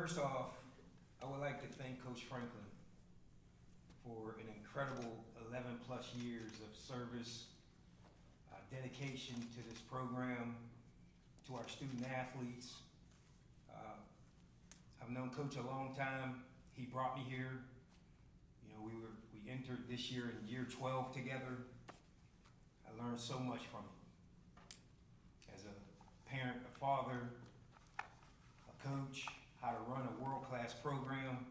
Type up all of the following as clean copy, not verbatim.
First off, I would like to thank Coach Franklin for an incredible 11 plus years of service, dedication to this program, to our student athletes. I've known Coach a long time. He brought me here. You know, we entered this year in year 12 together. I learned so much from him. As a parent, a father, a coach, how to run a world-class program.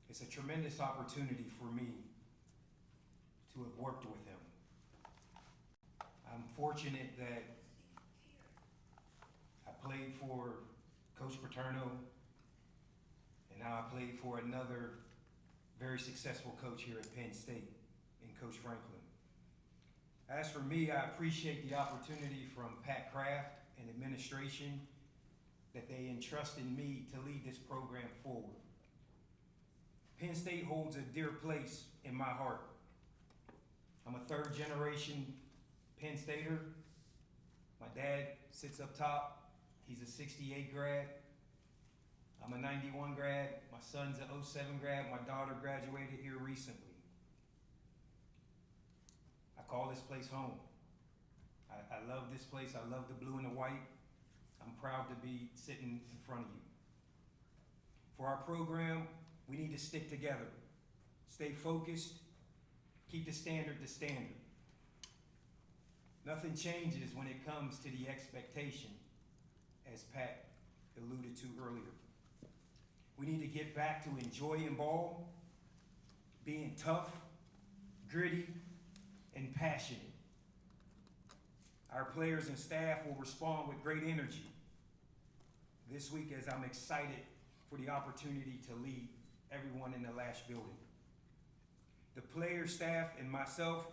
It's a tremendous opportunity for me to have worked with him. I'm fortunate that I played for Coach Paterno, and now I played for another very successful coach here at Penn State, in Coach Franklin. As for me, I appreciate the opportunity from Pat Kraft and administration that they entrusted me to lead this program forward. Penn State holds a dear place in my heart. I'm a third generation Penn Stater. My dad sits up top. He's a 68 grad. I'm a 91 grad. My son's a 07 grad. My daughter graduated here recently. I call this place home. I love this place. I love the blue and the white. I'm proud to be sitting in front of you. For our program, we need to stick together, stay focused, keep the standard the standard. Nothing changes when it comes to the expectation, as Pat alluded to earlier. We need to get back to enjoying ball, being tough, gritty, and passionate. Our players and staff will respond with great energy this week, as I'm excited for the opportunity to lead everyone in the Lash building. The players, staff, and myself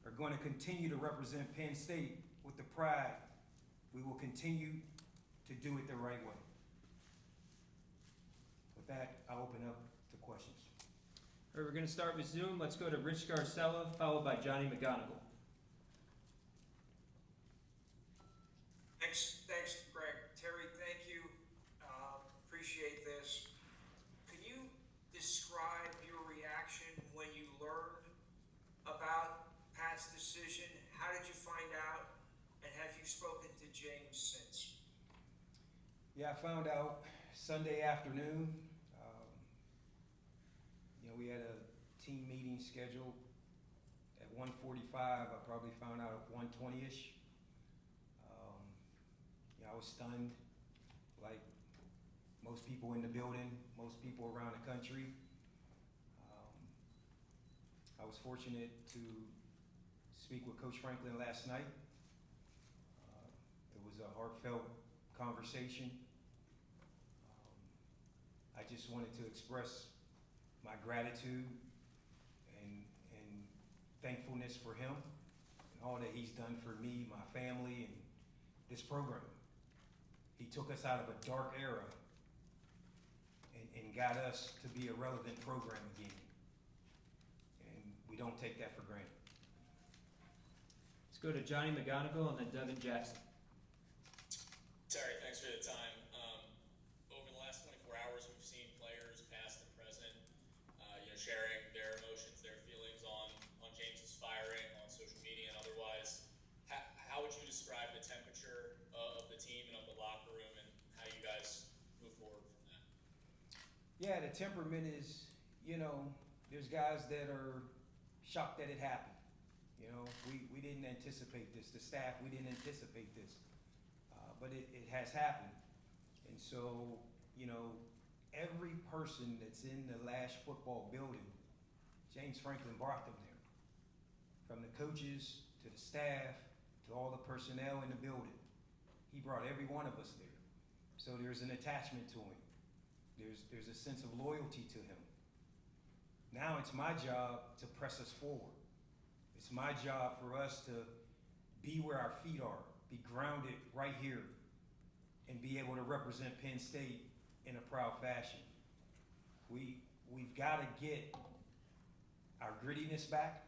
are going to continue to represent Penn State with the pride. We will continue to do it the right way. With that, I'll open up to questions. All right, we're going to start with Zoom. Let's go to Rich Garcella, followed by Johnny McGonigal. Thanks, Greg. Terry, thank you. Appreciate this. Can you describe your reaction when you learned about Pat's decision? How did you find out? And have you spoken to James since? Yeah, I found out Sunday afternoon. We had a team meeting scheduled at 1:45. I probably found out at 1:20-ish. I was stunned, like most people in the building, most people around the country. I was fortunate to speak with Coach Franklin last night. It was a heartfelt conversation. I just wanted to express my gratitude and thankfulness for him and all that he's done for me, my family, and this program. He took us out of a dark era and got us to be a relevant program again. And we don't take that for granted. Let's go to Johnny McGonigal and then Devin Jackson. Terry, thanks for the time. Over the last 24 hours, we've seen players, past and present, sharing their emotions, their feelings on James's firing on social media and otherwise. How would you describe the temperature of the team and of the locker room, and how you guys move forward from that? Yeah, the temperament is, there's guys that are shocked that it happened. We didn't anticipate this. The staff, we didn't anticipate this. But it has happened. And so, every person that's in the Lash football building, James Franklin brought them there. From the coaches to the staff to all the personnel in the building. He brought every one of us there. So there's an attachment to him. There's a sense of loyalty to him. Now it's my job to press us forward. It's my job for us to be where our feet are, be grounded right here, and be able to represent Penn State in a proud fashion. We've got to get our grittiness back,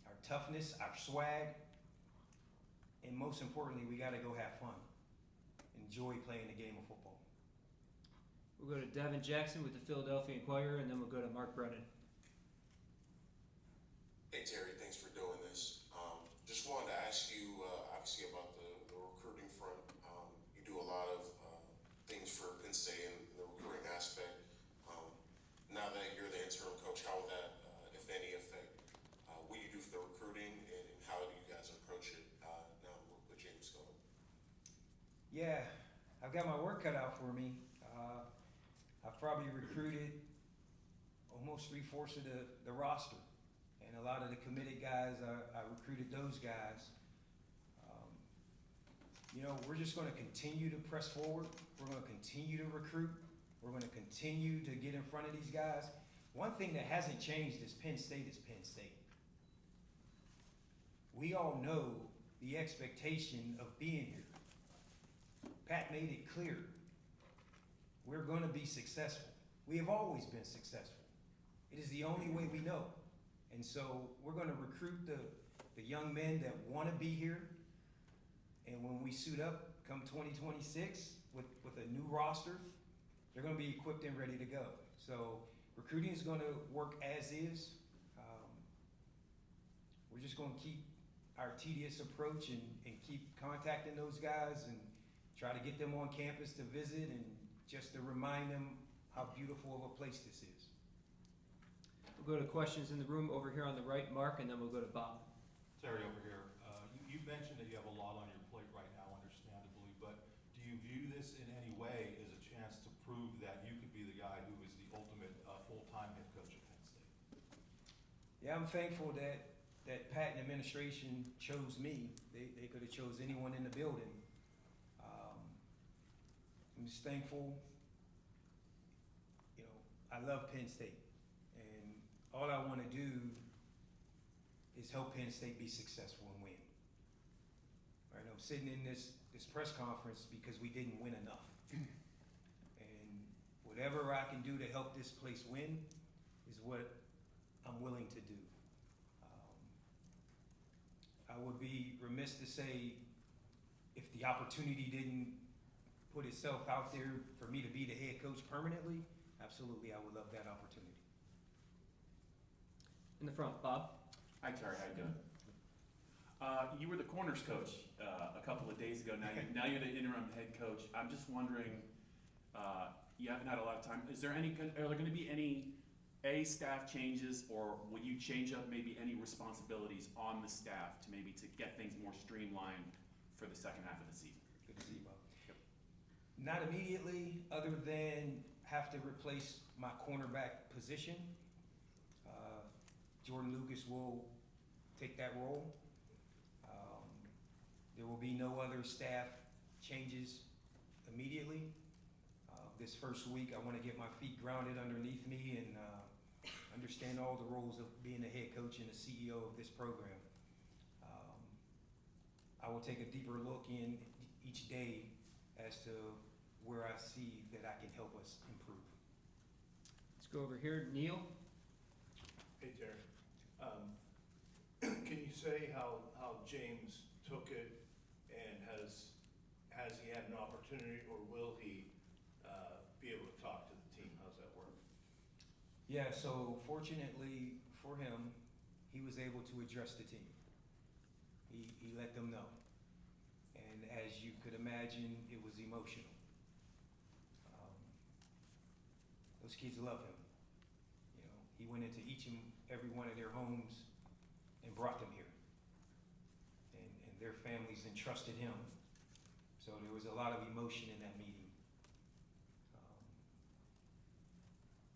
our toughness, our swag, and most importantly, we got to go have fun. enjoy playing the game of football. We'll go to Devin Jackson with the Philadelphia Inquirer, and then we'll go to Mark Brennan. Hey Terry, thanks for doing this. Just wanted to ask you, obviously about the recruiting front. You do a lot of things for Penn State and the recruiting aspect. Now that you're the interim coach, how will that, if any, affect what you do for the recruiting, and how do you guys approach it now with James going? Yeah, I've got my work cut out for me. I've probably recruited almost 3/4 of the roster. And a lot of the committed guys, I recruited those guys. We're just going to continue to press forward. We're going to continue to recruit. We're going to continue to get in front of these guys. One thing that hasn't changed is Penn State is Penn State. We all know the expectation of being here. Pat made it clear. We're going to be successful. We have always been successful. It is the only way we know. And so we're going to recruit the young men that want to be here. And when we suit up come 2026 with a new roster, they're going to be equipped and ready to go. So recruiting is going to work as is. We're just going to keep our tedious approach and keep contacting those guys and try to get them on campus to visit and just to remind them how beautiful of a place this is. We'll go to questions in the room over here on the right, Mark, and then we'll go to Bob. Terry, over here. You mentioned that you have a lot on your plate right now, understandably, but do you view this in any way as a chance to prove that you could be the guy who is the ultimate full-time head coach at Penn State? Yeah, I'm thankful that Pat and administration chose me. They could have chose anyone in the building. I'm just thankful. I love Penn State, and all I want to do is help Penn State be successful and win. Right? I'm sitting in this press conference because we didn't win enough. And whatever I can do to help this place win is what I'm willing to do. I would be remiss to say if the opportunity didn't put itself out there for me to be the head coach permanently, absolutely, I would love that opportunity. In the front, Bob. Hi Terry, how you doing? You were the corners coach a couple of days ago. Now you're the interim head coach. I'm just wondering, you haven't had a lot of time. Are there going to be any staff changes, or will you change up maybe any responsibilities on the staff to get things more streamlined for the second half of the season? Good to see you, Bob. Yep. Not immediately, other than have to replace my cornerback position. Jordan Lucas will take that role. There will be no other staff changes immediately. This first week, I want to get my feet grounded underneath me and understand all the roles of being the head coach and the CEO of this program. I will take a deeper look in each day as to where I see that I can help us improve. Let's go over here, Neil. Hey, Terry. Can you say how James took it, and has he had an opportunity, or will he be able to talk to the team? How's that work? Yeah, so fortunately for him, he was able to address the team. He let them know. And as you could imagine, it was emotional. Those kids love him. He went into each and every one of their homes and brought them here. And their families entrusted him. So there was a lot of emotion in that meeting.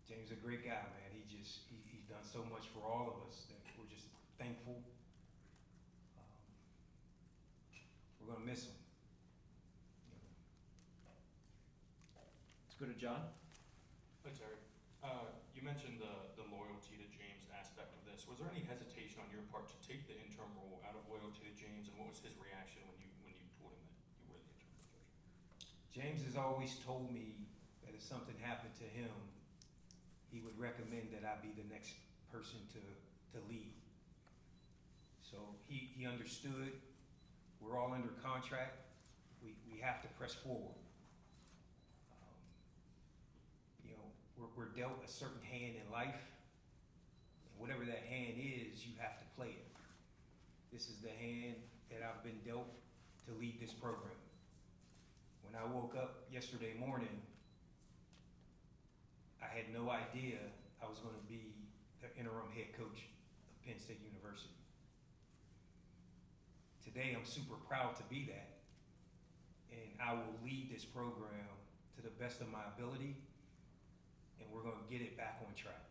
James is a great guy, man. He's done so much for all of us that we're just thankful. We're gonna miss him. Let's go to John. Hi, Terry. You mentioned the loyalty to James aspect of this. Was there any hesitation on your part to take the interim role out of loyalty to James, and what was his reaction when you told him that you were the interim coach? James has always told me that if something happened to him, he would recommend that I be the next person to lead. So he understood. We're all under contract. we have to press forward. You know, we're dealt a certain hand in life, and whatever that hand is, you have to play it. This is the hand that I've been dealt to lead this program. When I woke up yesterday morning, I had no idea I was going to be the interim head coach of Penn State University. Today, I'm super proud to be that, and I will lead this program to the best of my ability, and we're going to get it back on track.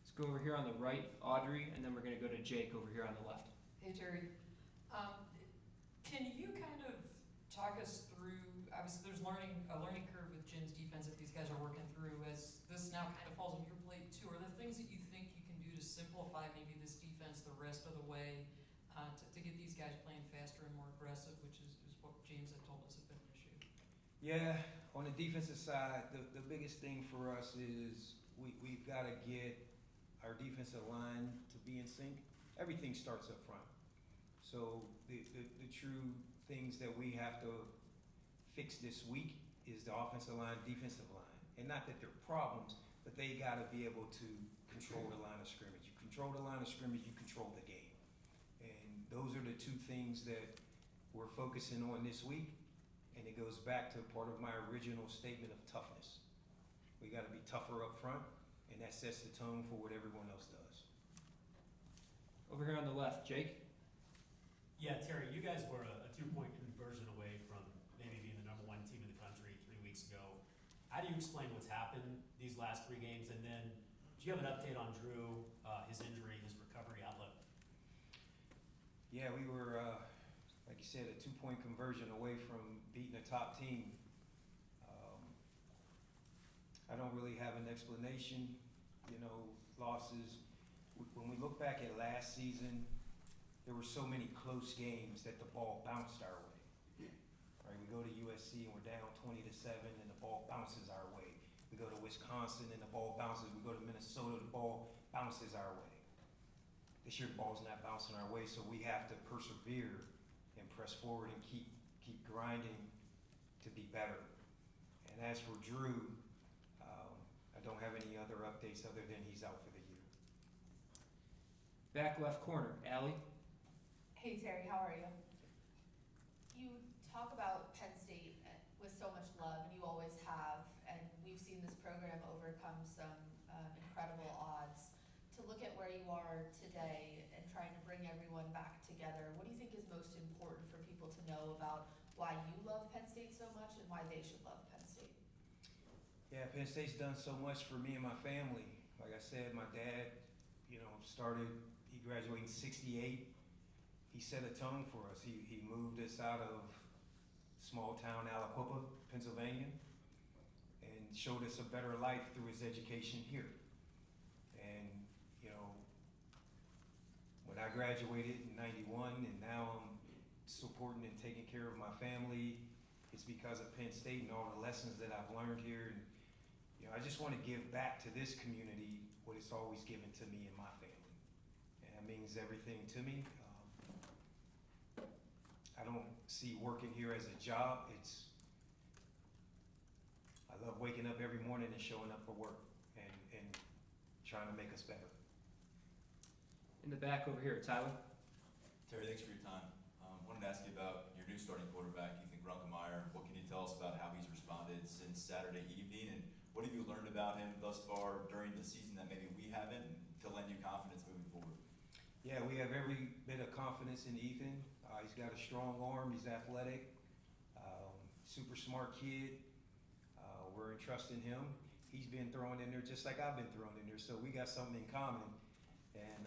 Let's go over here on the right, Audrey, and then we're gonna go to Jake over here on the left. Hey Terry, can you kind of talk us through, obviously there's a learning curve with Jim's defense that these guys are working through as this now kind of falls on your plate too. Are there things that you think you can do to simplify maybe this defense the rest of the way to get these guys playing faster and more aggressive, which is what James had told us had been an issue? Yeah, on the defensive side, the biggest thing for us is we've got to get our defensive line to be in sync. Everything starts up front. So the true things that we have to fix this week is the offensive line, defensive line. And not that they're problems, but they got to be able to control the line of scrimmage. You control the line of scrimmage, you control the game. And those are the two things that we're focusing on this week. And it goes back to part of my original statement of toughness. We got to be tougher up front, and that sets the tone for what everyone else does. Over here on the left, Jake. Yeah, Terry, you guys were a 2-point conversion away from maybe being the #1 team in the country 3 weeks ago. How do you explain what's happened these last 3 games? And then do you have an update on Drew, his injury, his recovery outlook? Yeah, we were, like you said, a 2-point conversion away from beating a top team. I don't really have an explanation, you know, losses. When we look back at last season, there were so many close games that the ball bounced our way. Right? We go to USC and we're down 20-7 and the ball bounces our way. We go to Wisconsin and the ball bounces. We go to Minnesota, the ball bounces our way. This year the ball's not bouncing our way, so we have to persevere and press forward and keep grinding to be better. And as for Drew, I don't have any other updates other than he's out for the year. Back left corner, Allie. Hey Terry, how are you? You talk about Penn State with so much love, and you always have, and we've seen this program overcome some incredible odds. To look at where you are today and trying to bring everyone back together, what do you think is most important for people to know about why you love Penn State so much and why they should love Penn State? Yeah, Penn State's done so much for me and my family. Like I said, my dad, you know, he graduated in '68. He set a tone for us. He moved us out of small town Aliquippa, Pennsylvania, and showed us a better life through his education here. And, you know, when I graduated in '91 and now I'm supporting and taking care of my family, it's because of Penn State and all the lessons that I've learned here. And, you know, I just want to give back to this community what it's always given to me and my family. And that means everything to me. I don't see working here as a job. I love waking up every morning and showing up for work and trying to make us better. In the back over here, Tyler. Terry, thanks for your time. Wanted to ask you about your new starting quarterback, Ethan Grunkemeyer. What can you tell us about how he's responded since Saturday evening, and what have you learned about him thus far during the season that maybe we haven't, to lend you confidence moving forward? Yeah, we have every bit of confidence in Ethan. He's got a strong arm. He's athletic. Super smart kid. We're entrusting him. He's been thrown in there just like I've been thrown in there, so we got something in common. And,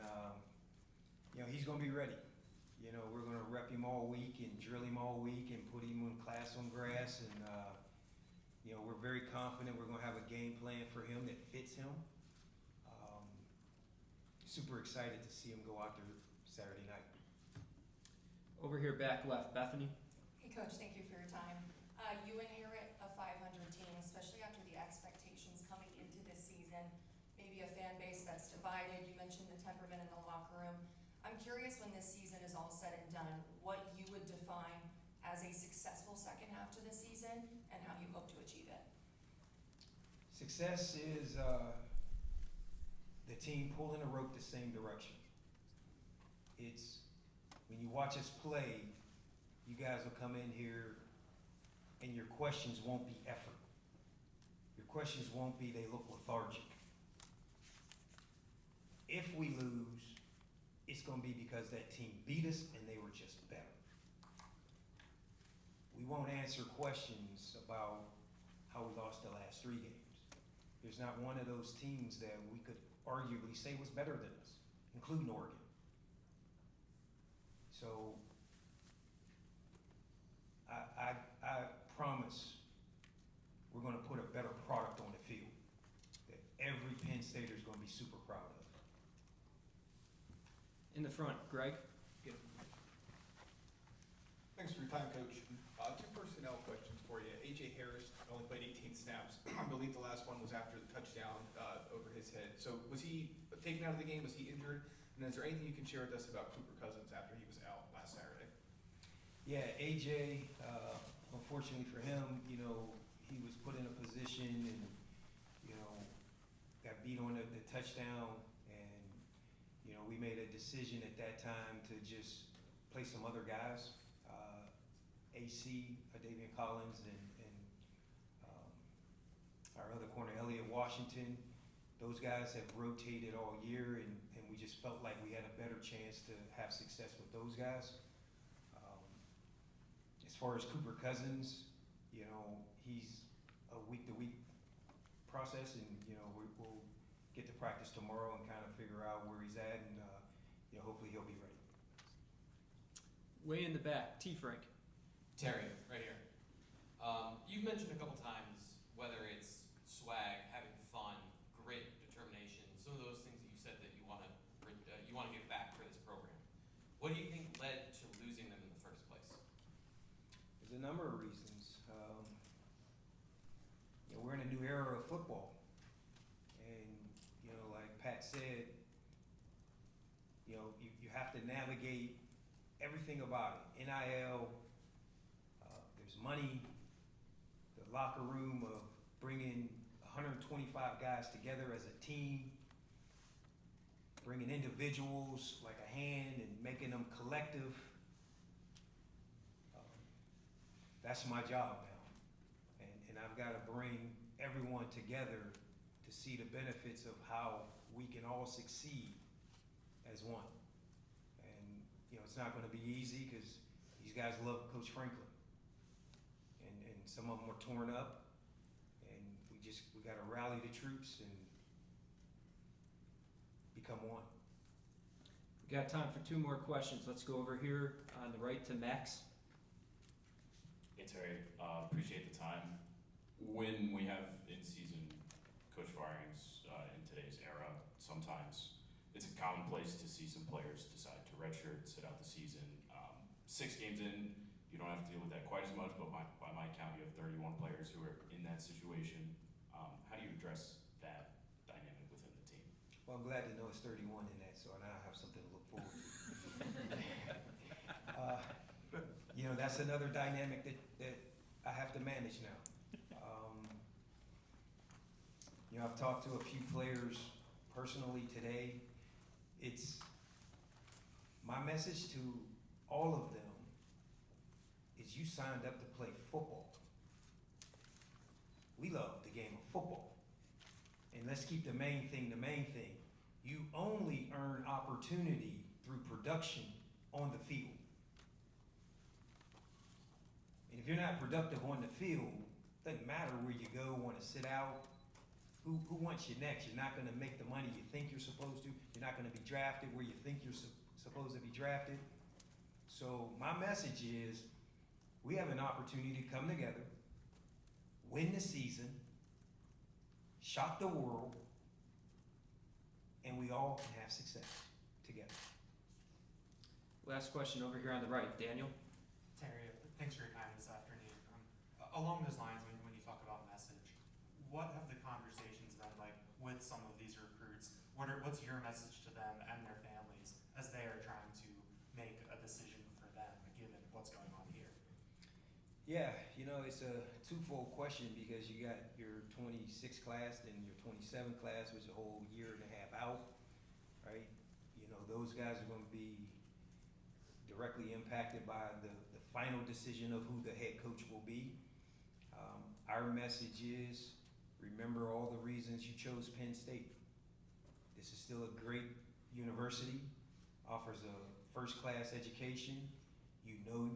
you know, he's going to be ready. You know, we're going to rep him all week and drill him all week and put him in class on grass. And, you know, we're very confident we're going to have a game plan for him that fits him. Super excited to see him go out there Saturday night. Over here, back left, Bethany. Hey Coach, thank you for your time. You inherit a 500 team, especially after the expectations coming into this season. Maybe a fan base that's divided. You mentioned the temperament in the locker room. I'm curious, when this season is all said and done, what you would define successful second half to the season, and how do you hope to achieve it? Success is the team pulling the rope the same direction. It's when you watch us play, you guys will come in here and your questions won't be effort. Your questions won't be they look lethargic. If we lose, it's going to be because that team beat us and they were just better. We won't answer questions about how we lost the last 3 games. There's not one of those teams that we could arguably say was better than us, including Oregon. So I promise we're going to put a better product on the field that every Penn Stater is going to be super proud of. In the front, Greg? Thanks for your time, Coach. 2 personnel questions for you. A.J. Harris only played 18 snaps. I believe the last one was after the touchdown over his head. So was he taken out of the game? Was he injured? And is there anything you can share with us about Cooper Cousins after he was out last Saturday? Yeah, A.J., unfortunately for him, he was put in a position and, got beat on the touchdown. And, we made a decision at that time to just play some other guys. AC, Davian Collins, and our other corner, Elliott Washington. Those guys have rotated all year, and we just felt like we had a better chance to have success with those guys. As far as Cooper Cousins, he's a week-to-week process, and we'll get to practice tomorrow and kind of figure out where he's at, and hopefully he'll be ready. Way in the back, T. Frank. Terry, right here. You've mentioned a couple times whether it's swag, having fun, grit, determination, some of those things that you said that you want to give back for this program. What do you think led to losing them in the first place? There's a number of reasons. We're in a new era of football, and like Pat said, you have to navigate everything about it. NIL, there's money, the locker room of bringing 125 guys together as a team, bringing individuals like a hand and making them collective. That's my job now. And I've got to bring everyone together to see the benefits of how we can all succeed as one. And, it's not going to be easy because these guys love Coach Franklin. And some of them are torn up. And we got to rally the troops and become one. We got time for 2 more questions. Let's go over here on the right to Max. Hey Terry, appreciate the time. When we have in-season coach firings in today's era, sometimes it's a commonplace to see some players decide to redshirt, sit out the season. 6 games in, you don't have to deal with that quite as much, but by my count, you have 31 players who are in that situation. How do you address that dynamic within the team? Well, I'm glad to know it's 31 in that, so now I have something to look forward to. That's another dynamic that I have to manage now. I've talked to a few players personally today. It's my message to all of them is you signed up to play football. We love the game of football. And let's keep the main thing the main thing. You only earn opportunity through production on the field. And if you're not productive on the field, doesn't matter where you go, want to sit out. Who wants you next? You're not going to make the money you think you're supposed to. You're not going to be drafted where you think you're supposed to be drafted. So my message is we have an opportunity to come together, win the season, shock the world, and we all can have success together. Last question over here on the right, Daniel. Terry, thanks for your time this afternoon. Along those lines, when you talk about message, what have the conversations been like with some of these recruits? What's your message to them and their families as they are trying to make a decision for them, given what's going on here? Yeah, you know, it's a twofold question because you got your 26 class and your 27 class, which is a whole year and a half out, right? You know, those guys are going to be directly impacted by the final decision of who the head coach will be. Our message is, remember all the reasons you chose Penn State. This is still a great university, offers a first-class education. You know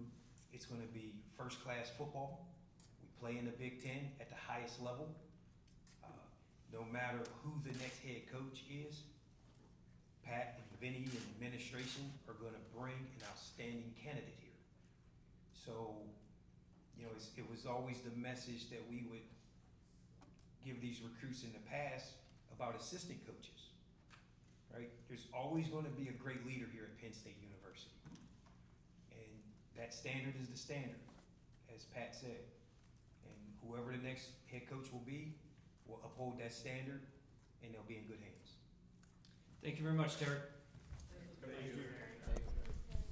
it's going to be first-class football. We play in the Big Ten at the highest level. No matter who the next head coach is, Pat and Vinny and administration are going to bring an outstanding candidate here. So, you know, it was always the message that we would give these recruits in the past about assistant coaches, right? There's always going to be a great leader here at Penn State University. And that standard is the standard, as Pat said. And whoever the next head coach will be will uphold that standard, and they'll be in good hands. Thank you very much, Terry.